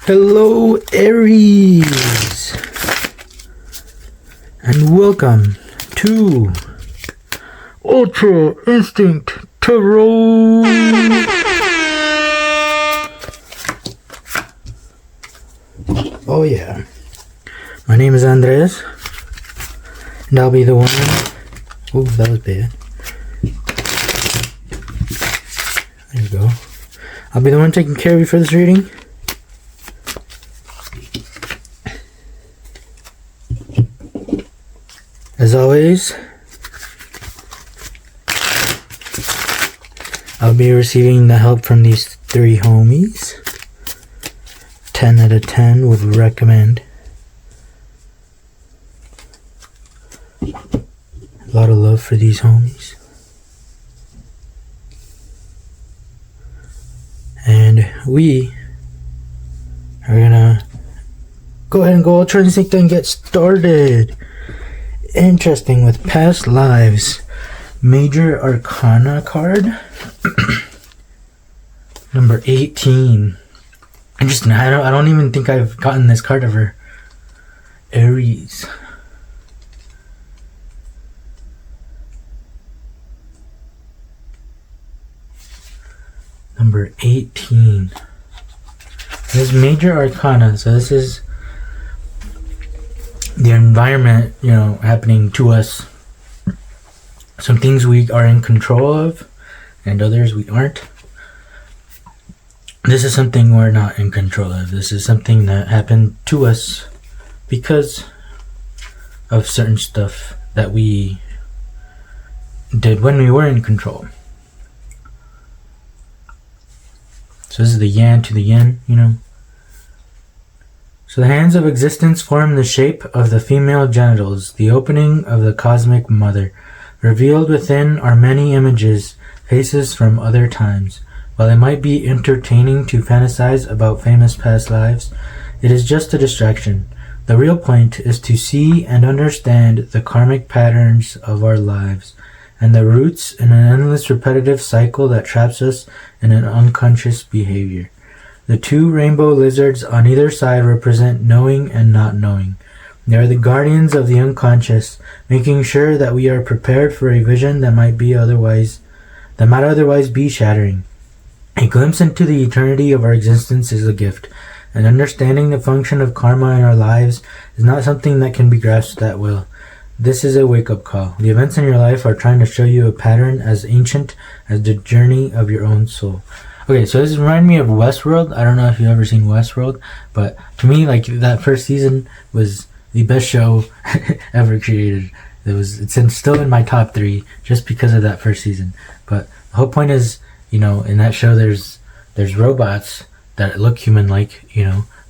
Hello, Aries, and welcome to Ultra Instinct Tarot. Oh yeah, my name is Andres, and I'll be the one. Oh, that was bad. There you go. I'll be the one taking care of you for this reading. As always, I'll be receiving the help from these three homies. 10 out of 10 would recommend. A lot of love for these homies. And we are gonna go ahead and go Ultra Instinct and get started. Interesting with past lives. Major Arcana card. Number 18. I don't even think I've gotten this card ever. Aries. Number 18. This is Major Arcana, so this is the environment, happening to us. Some things we are in control of, and others we aren't. This is something we're not in control of. This is something that happened to us because of certain stuff that we did when we were in control. So this is the yang to the yin, So the hands of existence form the shape of the female genitals, the opening of the cosmic mother. Revealed within are many images, faces from other times. While it might be entertaining to fantasize about famous past lives, it is just a distraction. The real point is to see and understand the karmic patterns of our lives, and the roots in an endless repetitive cycle that traps us in an unconscious behavior. The two rainbow lizards on either side represent knowing and not knowing. They are the guardians of the unconscious, making sure that we are prepared for a vision that might otherwise be shattering. A glimpse into the eternity of our existence is a gift, and understanding the function of karma in our lives is not something that can be grasped at will. This is a wake-up call. The events in your life are trying to show you a pattern as ancient as the journey of your own soul. Okay, so this reminds me of Westworld. I don't know if you've ever seen Westworld, but to me, that first season was the best show ever created. It's still in my top 3 just because of that first season. But the whole point is, in that show, there's robots that look human-like,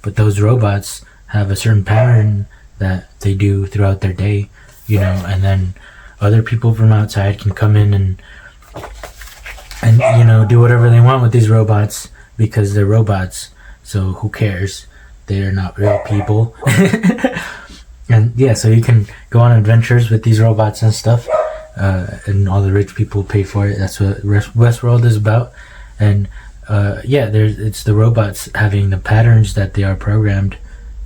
but those robots have a certain pattern that they do throughout their day, and then other people from outside can come in and do whatever they want with these robots because they're robots. So who cares? They're not real people. And yeah, so you can go on adventures with these robots and stuff, and all the rich people pay for it. That's what Westworld is about. And it's the robots having the patterns that they are programmed,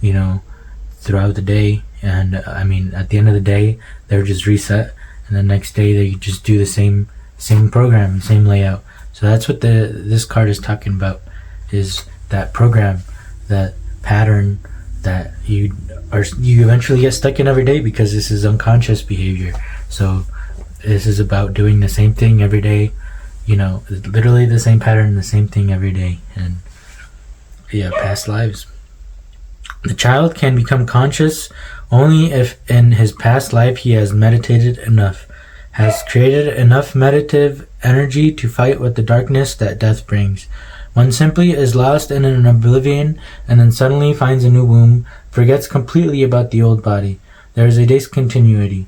throughout the day. And at the end of the day, they're just reset, and the next day they just do the same program, same layout. So that's what this card is talking about, is that program, that pattern that you eventually get stuck in every day, because this is unconscious behavior. So this is about doing the same thing every day, literally the same pattern, the same thing every day. And past lives. The child can become conscious only if in his past life he has meditated enough, has created enough meditative energy to fight with the darkness that death brings. One simply is lost in an oblivion and then suddenly finds a new womb, forgets completely about the old body. There is a discontinuity.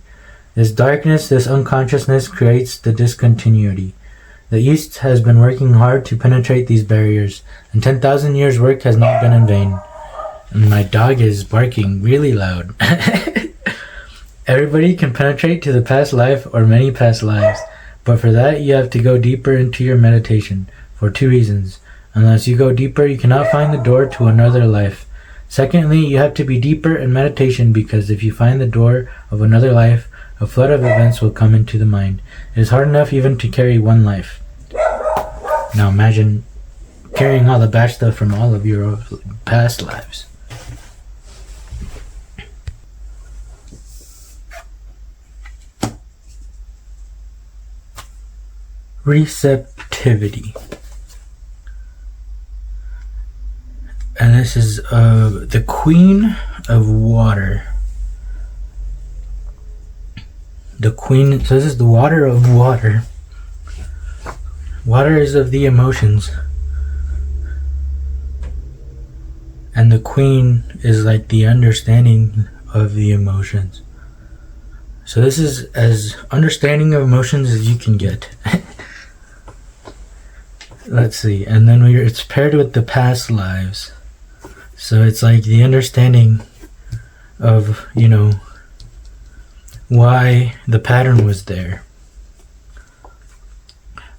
This darkness, this unconsciousness creates the discontinuity. The East has been working hard to penetrate these barriers, and 10,000 years' work has not been in vain. And my dog is barking really loud. Everybody can penetrate to the past life or many past lives, but for that you have to go deeper into your meditation, for 2 reasons. Unless you go deeper, you cannot find the door to another life. Secondly, you have to be deeper in meditation, because if you find the door of another life, a flood of events will come into the mind. It is hard enough even to carry one life. Now imagine carrying all the bad stuff from all of your past lives. Receptivity. And this is the Queen of Water. The Queen, so this is the water of water. Water is of the emotions. And the Queen is like the understanding of the emotions. So this is as understanding of emotions as you can get. Let's see. And then it's paired with the past lives. So it's like the understanding of, why the pattern was there.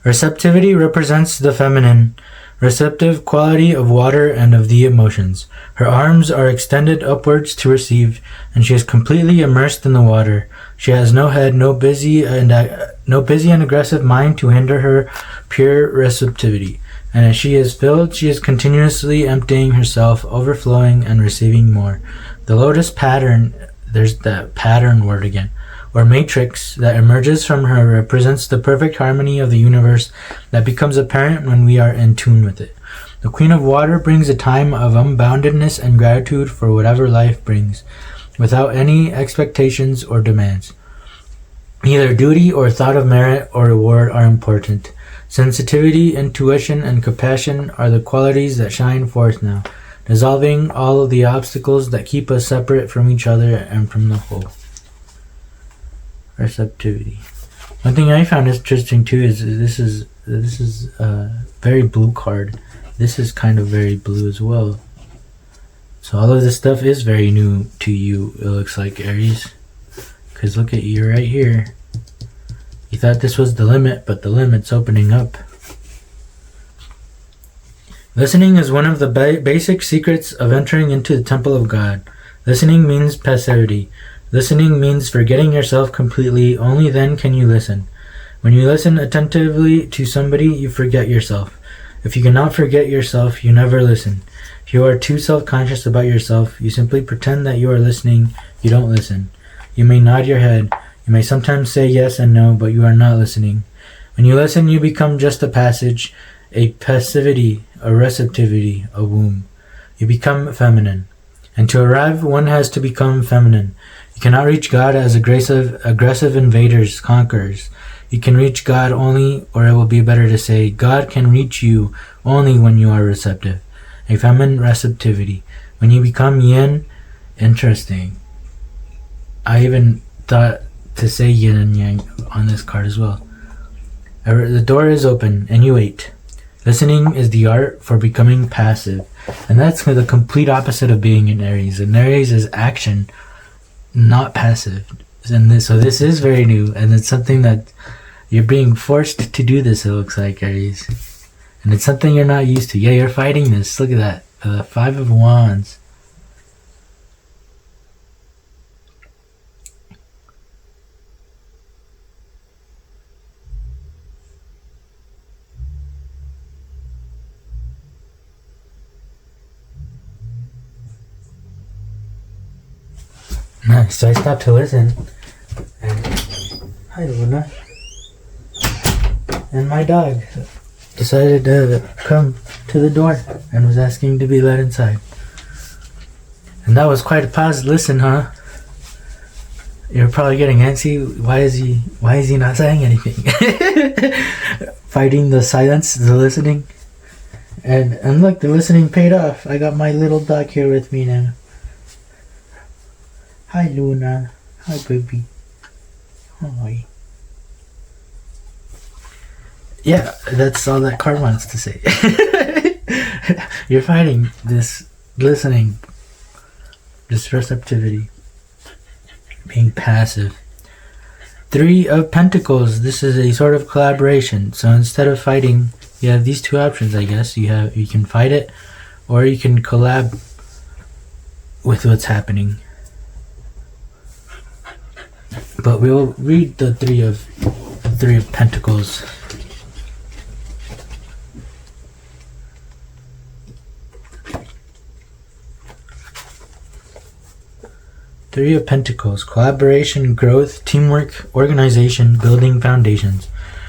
Receptivity represents the feminine, receptive quality of water and of the emotions. Her arms are extended upwards to receive, and she is completely immersed in the water. She has no head, no busy and aggressive mind to hinder her pure receptivity. And as she is filled, she is continuously emptying herself, overflowing and receiving more. The lotus pattern, there's that pattern word again, or matrix that emerges from her represents the perfect harmony of the universe that becomes apparent when we are in tune with it. The Queen of Water brings a time of unboundedness and gratitude for whatever life brings, without any expectations or demands. Neither duty or thought of merit or reward are important. Sensitivity, intuition, and compassion are the qualities that shine forth now, dissolving all of the obstacles that keep us separate from each other and from the whole. Receptivity. One thing I found interesting too is this is a very blue card. This is kind of very blue as well. So all of this stuff is very new to you, it looks like, Aries. Because look at you right here. You thought this was the limit, but the limit's opening up. Listening is one of the basic secrets of entering into the temple of God. Listening means passivity. Listening means forgetting yourself completely. Only then can you listen. When you listen attentively to somebody, you forget yourself. If you cannot forget yourself, you never listen. If you are too self-conscious about yourself, you simply pretend that you are listening. You don't listen. You may nod your head. You may sometimes say yes and no, but you are not listening. When you listen, you become just a passage, a passivity, a receptivity, a womb. You become feminine. And to arrive, one has to become feminine. You cannot reach God as aggressive invaders, conquerors. You can reach God only, or it will be better to say, God can reach you only when you are receptive. A feminine receptivity. When you become yin, interesting. I even thought to say yin and yang on this card as well. The door is open and you wait. Listening is the art for becoming passive. And that's the complete opposite of being an Aries. An Aries is action, not passive. And so this is very new, and it's something that you're being forced to do this, it looks like, Aries. And it's something you're not used to. Yeah, you're fighting this. Look at that. The 5 of Wands. Nice. So I stopped to listen. And hi, Luna. And my dog decided to come to the door and was asking to be let inside. And that was quite a paused listen, huh? You're probably getting antsy. Why is he not saying anything? Fighting the silence, the listening. And look, the listening paid off. I got my little dog here with me now. Hi, Luna. Hi, baby. Hi. Yeah, that's all that card wants to say. You're fighting this listening, this receptivity, being passive. 3 of Pentacles. This is a sort of collaboration. So instead of fighting, you have these two options, I guess. You can fight it, or you can collab with what's happening. But we'll read the Three of Pentacles. Three of Pentacles: collaboration, growth, teamwork, organization, building foundations.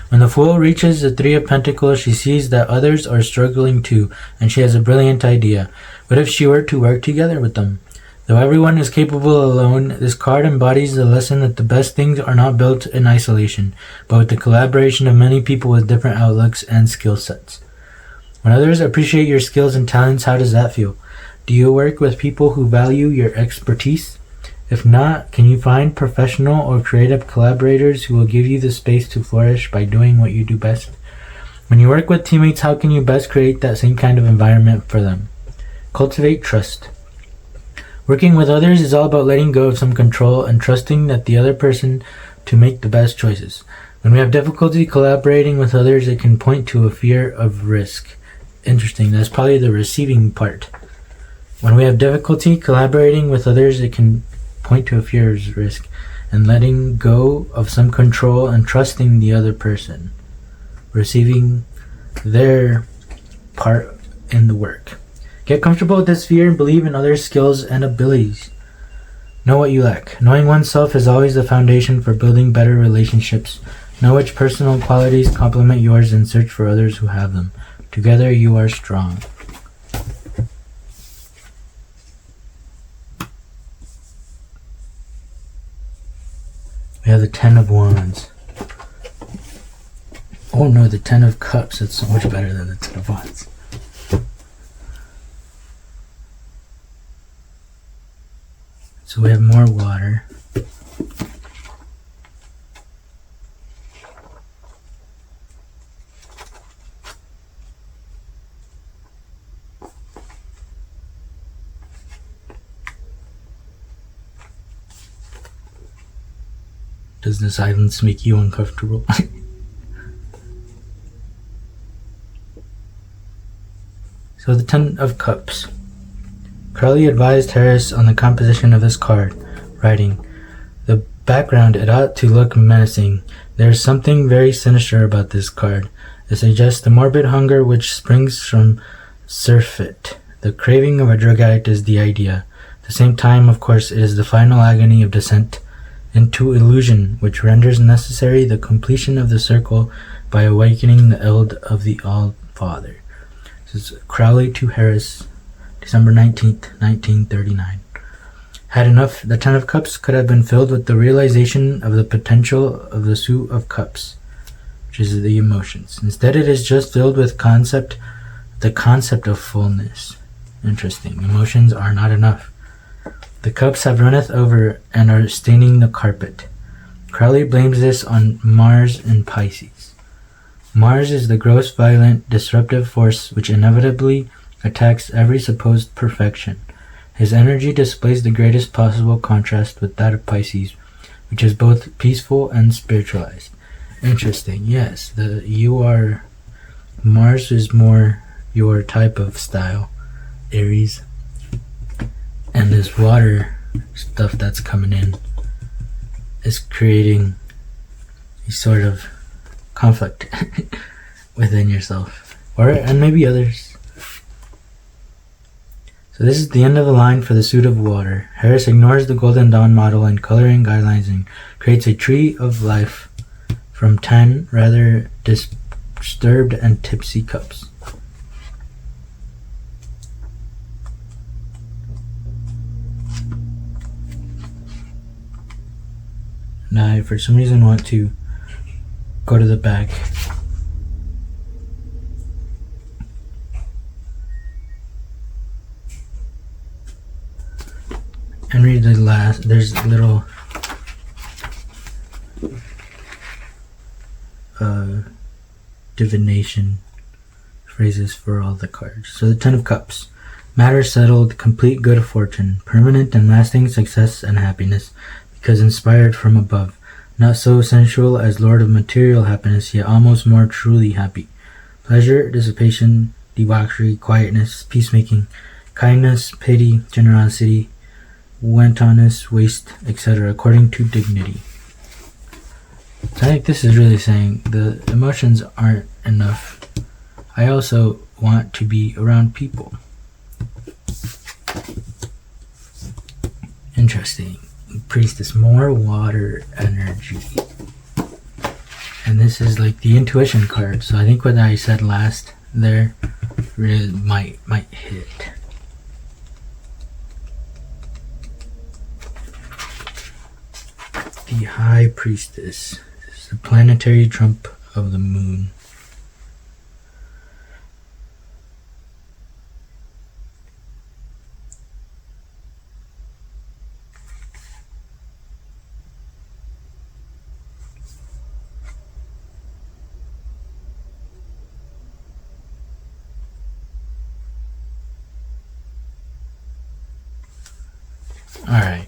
When the Fool reaches the Three of Pentacles, she sees that others are struggling too, and she has a brilliant idea. What if she were to work together with them? Though everyone is capable alone, this card embodies the lesson that the best things are not built in isolation, but with the collaboration of many people with different outlooks and skill sets. When others appreciate your skills and talents, how does that feel? Do you work with people who value your expertise? If not, can you find professional or creative collaborators who will give you the space to flourish by doing what you do best? When you work with teammates, how can you best create that same kind of environment for them? Cultivate trust. Working with others is all about letting go of some control and trusting that the other person to make the best choices. When we have difficulty collaborating with others, it can point to a fear of risk. Interesting, that's probably the receiving part. When we have difficulty collaborating with others, it can point to a fear of risk and letting go of some control and trusting the other person, receiving their part in the work. Get comfortable with this fear and believe in others' skills and abilities. Know what you lack. Knowing oneself is always the foundation for building better relationships. Know which personal qualities complement yours and search for others who have them. Together you are strong. We have the Ten of Wands. Oh no, the Ten of Cups. That's so much better than the Ten of Wands. So we have more water. Does the silence make you uncomfortable? So the Ten of Cups. Crowley advised Harris on the composition of this card, writing, "The background, it ought to look menacing. There is something very sinister about this card. It suggests the morbid hunger which springs from surfeit. The craving of a drug addict is the idea. At the same time, of course, it is the final agony of descent into illusion, which renders necessary the completion of the circle by awakening the eld of the All-Father." This is Crowley to Harris, December 19th, 1939. Had enough, the Ten of Cups could have been filled with the realization of the potential of the Suit of Cups, which is the emotions. Instead, it is just filled with the concept of fullness. Interesting. Emotions are not enough. The cups have runneth over and are staining the carpet. Crowley blames this on Mars in Pisces. Mars is the gross, violent, disruptive force which inevitably attacks every supposed perfection. His energy displays the greatest possible contrast with that of Pisces, which is both peaceful and spiritualized. Interesting. Yes, Mars is more your type of style, Aries. And this water stuff that's coming in is creating a sort of conflict within yourself, and maybe others. So this is the end of the line for the Suit of Water. Harris ignores the Golden Dawn model and coloring guidelines and creates a tree of life from 10 rather disturbed and tipsy cups. Now, I for some reason want to go to the back and read the last. There's little divination phrases for all the cards. So the Ten of Cups. Matter settled, complete good fortune, permanent and lasting success and happiness, because inspired from above, not so sensual as lord of material happiness, yet almost more truly happy. leisure, dissipation, debauchery, quietness, peacemaking, kindness, pity, generosity, wantonness, waste, etc., according to dignity. So I think this is really saying the emotions aren't enough. I also want to be around people. Interesting. Priestess, more water energy. And this is like the intuition card. So I think what I said last there really might hit. The High Priestess is the planetary trump of the moon. Alright.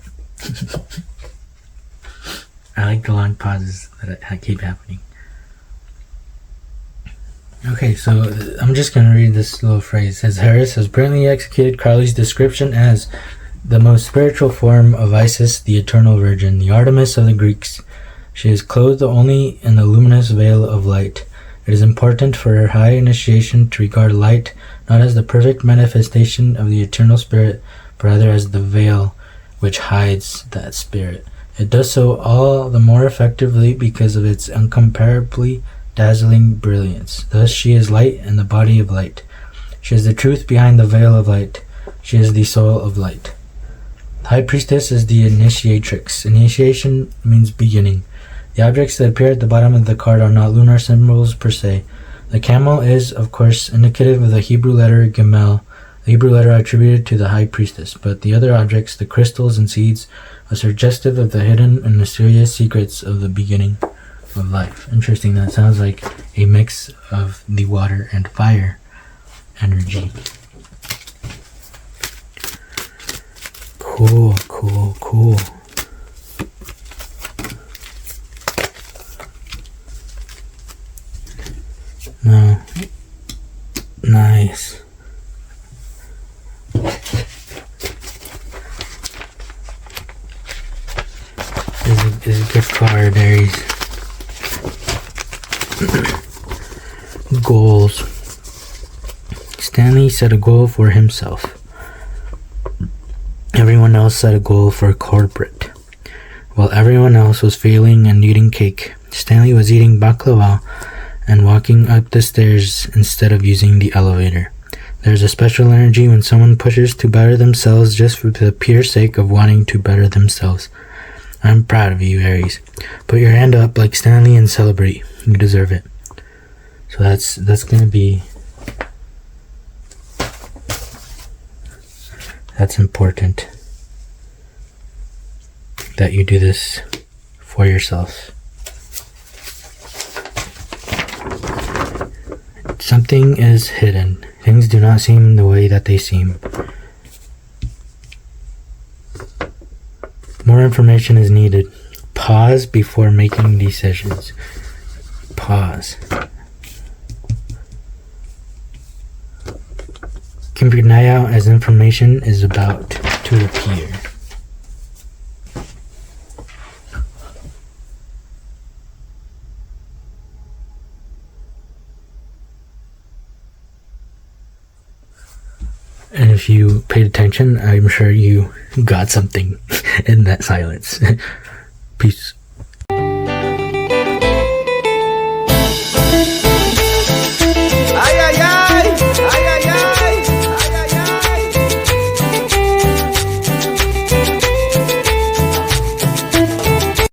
I like the long pauses that keep happening. Okay, so I'm just going to read this little phrase. It says, Harris has brilliantly executed Crowley's description as the most spiritual form of Isis, the Eternal Virgin, the Artemis of the Greeks. She is clothed only in the luminous veil of light. It is important for her high initiation to regard light not as the perfect manifestation of the eternal spirit, but rather as the veil which hides that spirit. It does so all the more effectively because of its incomparably dazzling brilliance. Thus she is light and the body of light. She is the truth behind the veil of light. She is the soul of light. The High Priestess is the initiatrix. Initiation means beginning. The objects that appear at the bottom of the card are not lunar symbols per se. The camel is, of course, indicative of the Hebrew letter Gimel, the Hebrew letter attributed to the High Priestess, but the other objects, the crystals and seeds, are suggestive of the hidden and mysterious secrets of the beginning of life. Interesting, that sounds like a mix of the water and fire energy. Cool, cool, cool. No. Nice. Is a good card, Aries. Goals. Stanley set a goal for himself. Everyone else set a goal for corporate. While everyone else was failing and eating cake, Stanley was eating baklava and walking up the stairs instead of using the elevator. There's a special energy when someone pushes to better themselves just for the pure sake of wanting to better themselves. I'm proud of you, Aries. Put your hand up like Stanley and celebrate. You deserve it. So that's gonna be... That's important. That you do this for yourself. Something is hidden. Things do not seem the way that they seem. More information is needed. Pause before making decisions. Pause. Keep your eye out as information is about to appear. And if you paid attention, I'm sure you got something in that silence. Peace.